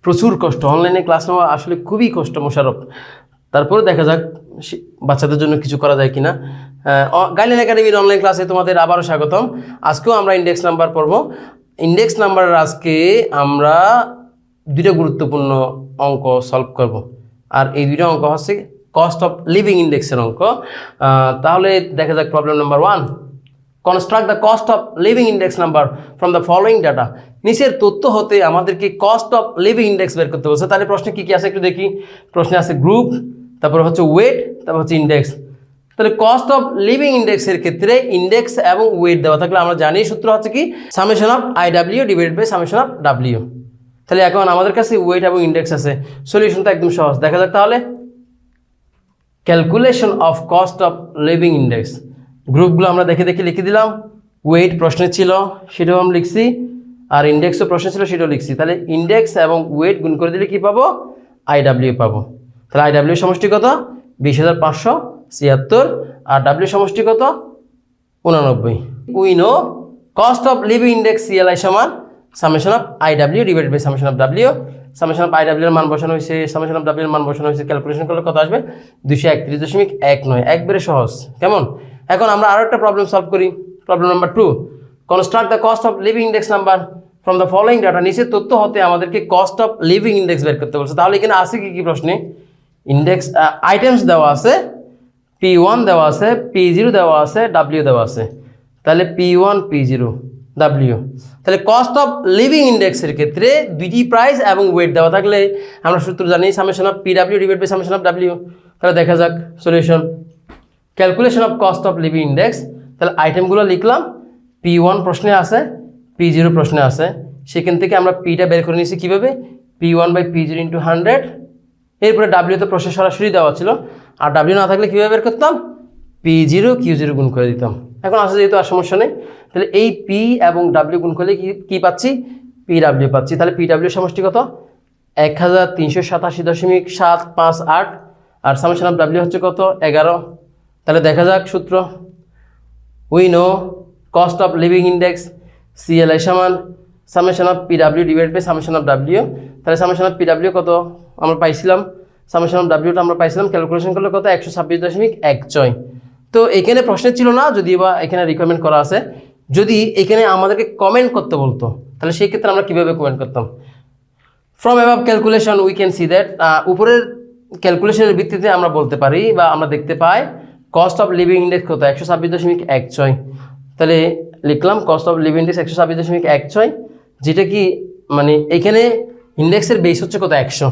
প্রচুর কষ্ট, অনলাইনে ক্লাস নেওয়া আসলে খুবই কষ্ট মোশাররফ। তারপরে দেখা যাক বাচ্চাদের জন্য কিছু করা যায় কিনা। গাইডলাইন একাডেমির অনলাইন ক্লাসে তোমাদের আবারও স্বাগতম। আজকেও আমরা ইন্ডেক্স নাম্বার পড়ব। ইন্ডেক্স নাম্বারের আজকে আমরা দুটো গুরুত্বপূর্ণ অঙ্ক সলভ করব, আর এই দুটো অঙ্ক হচ্ছে কস্ট অফ লিভিং ইন্ডেক্সের অঙ্ক। তাহলে দেখা যাক problem number 1, construct the cost of living index number from the following data. নিচের তথ্য হতে আমাদেরকে কস্ট অফ লিভিং ইন্ডেক্স বের করতে বলছে। তাহলে প্রশ্নে কী কী আছে একটু দেখি। প্রশ্নে আছে গ্রুপ, তারপর হচ্ছে ওয়েট, তারপর হচ্ছে ইন্ডেক্স। তাহলে কস্ট অফ লিভিং ইন্ডেক্সের ক্ষেত্রে ইন্ডেক্স এবং ওয়েট দেওয়া থাকলে আমরা জানি সূত্র হচ্ছে কি summation of IW divided by summation of W। তাহলে এখন আমাদের কাছে ওয়েট এবং ইন্ডেক্স আছে, সলিউশনটা একদম সহজ। দেখা যাক তাহলে calculation of cost of living index. গ্রুপগুলো আমরা দেখে দেখে লিখে দিলাম। ওয়েট প্রশ্নে ছিল সেটাও আমি লিখছি, আর ইন্ডেক্সও প্রশ্নে ছিল সেটাও লিখছি। তাহলে ইন্ডেক্স এবং ওয়েট গুণ করে দিলে কি পাবো? IW পাবো। তাহলে IW সমষ্টি কত? 20,576, আর W সমষ্টি কত? 89। We know cost of living index CLI সমান summation of IW divided by summation of W। Summation of IW এর মান বসানো হয়েছে, সামেশন অফ W এর মান বসানো হয়েছে। ক্যালকুলেশন করলে কত আসবে? 231.19। একবারে সহজ, কেমন? এখন আমরা আরো একটা প্রবলেম সলভ করি। Problem number 2, construct the cost of living index number from the following data. নিচের তথ্য হতে আমাদেরকে কস্ট অফ লিভিং ইন্ডেক্স বের করতে বলছে। তাহলে এখানে আছে কি কি প্রশ্নে? ইন্ডেক্স আইটেমস দেওয়া আছে, P1 দেওয়া আছে, P0 দেওয়া আছে, W দেওয়া আছে। তাহলে P1 P0 W। তাহলে কস্ট অফ লিভিং ইন্ডেক্সের ক্ষেত্রে দুইটি প্রাইস এবং ওয়েট দেওয়া থাকলে আমরা সূত্র জানি summation of PW divide by summation of W। তাহলে দেখা যাক solution. Calculation of cost of living index. তাহলে আইটেমগুলো লিখলাম। P1 প্রশ্নে আছে, P0 প্রশ্নে আছে। সেখান থেকে আমরা Pটা বের করে নিয়েছি কীভাবে? P1 by P0 into 100। এরপরে W তো প্রশ্নে সরাসরি দেওয়া ছিল, আর W না থাকলে কীভাবে বের করতাম? P0 Q0 গুণ করে দিতাম। এখন আসলে যেহেতু আর সমস্যা নেই, তাহলে এই P এবং W গুণ করলে কি পাচ্ছি? PW পাচ্ছি। তাহলে PW সমষ্টি কত? 1387.758, আর সামেশন অফ W হচ্ছে কত? 11। তাহলে দেখা যাক সূত্র। We know cost of living index CLI সমান summation of PW divide by summation of W। তাহলে সামেশন অফ PW কত আমরা পাইছিলাম? সামেশন অফ Wটা আমরা পাইছিলাম, ক্যালকুলেশন করলে কত? 126.16। তো এখানে প্রশ্ন ছিল না, যদি বা এখানে রিকমেন্ড করা আছে। যদি এখানে আমাদেরকে কমেন্ট করতে বলতো তাহলে সেই ক্ষেত্রে আমরা কীভাবে কমেন্ট করতাম? From above calculation we can see that, উপরের ক্যালকুলেশনের ভিত্তিতে আমরা বলতে পারি বা আমরা দেখতে পাই কস্ট অফ লিভিং ইন্ডেক্স কত? 126.16। তাহলে লিখলাম কস্ট অফ লিভিং ইন্ডেক্স 126.16, যেটা কি মানে এখানে ইন্ডেক্সের বেস হচ্ছে কত? 100।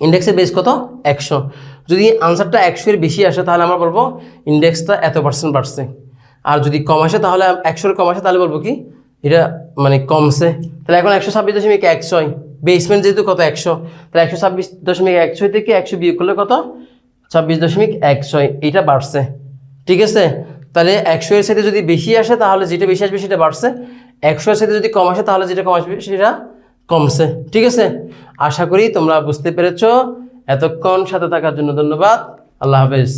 ইন্ডেক্সের বেস কত? 100। যদি আনসারটা 100 এর বেশি আসে তাহলে আমরা বলবো ইন্ডেক্সটা এত % বাড়ছে, আর যদি কম আসে তাহলে 100 কম আসে তাহলে বলবো কি এটা মানে কমছে। তাহলে এখন 126.16 বেসমেন্ট যেহেতু কত? 100। তাহলে 126.16 থেকে 100 বিয়োগ করলে কত? 26.16। এটা বাড়ছে, ঠিক আছে। তাহলে 100 এর সাথে যদি বেশি আসে তাহলে যেটা বেশি আসবে সেটা বাড়ছে, 100 এর সাথে যদি কম আসে তাহলে যেটা কম আসবে সেটা কমছে, ঠিক আছে। আশা করি তোমরা বুঝতে পেরেছো। এতক্ষণ সাথে থাকার জন্য ধন্যবাদ। আল্লাহ হাফেজ।